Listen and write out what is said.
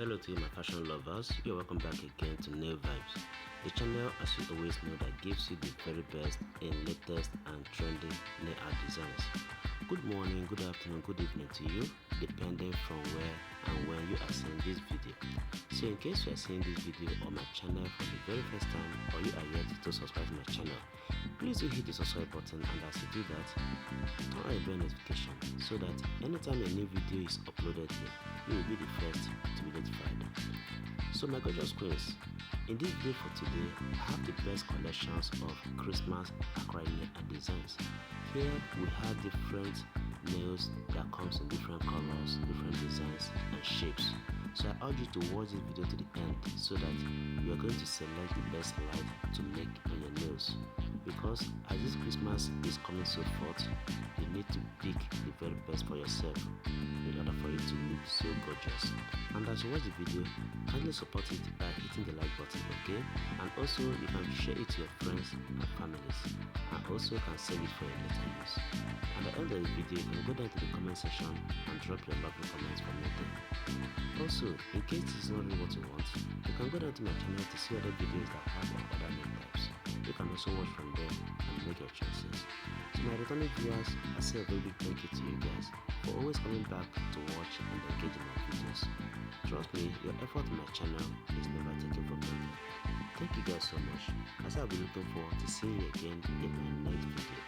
Hello to you my fashion lovers, you're welcome back again to Nail Vibes, the channel as you always know that gives you the very best in latest and trending nail art designs. Good morning, good afternoon, good evening to you, depending from where and when you are seeing this video. So in case you are seeing this video on my channel for the very first time or you are yet to subscribe to my channel, please do hit the subscribe button, and as you do that, turn on your bell notification so that anytime a new video is uploaded here, you will be the first to be notified. So my gorgeous queens, in this video for today, I have the best collections of Christmas acrylic and designs. Here we have different nails that comes in different colors, different designs and shapes. So I urge you to watch this video to the end so that you are going to select the best light to make on your nails. Because as this Christmas is coming so forth, you need to pick the very best for yourself in order for you to look so gorgeous. And as you watch the video, kindly support it by hitting the like button, okay? And also you can share it to your friends and families, and also can save it for your later use. At the end of the video, you can go down to the comment section and drop your lovely comments for me there. Also, in case this is not really what you want, you can go down to my channel to see other videos that have other nail types. You can also watch from there and make your choices. To my returning viewers, I say a very big thank you to you guys for always coming back to watch and engage in my videos. Trust me, your effort on my channel is never taken for granted. Thank you guys so much, as I'll be looking forward to seeing you again in my next video.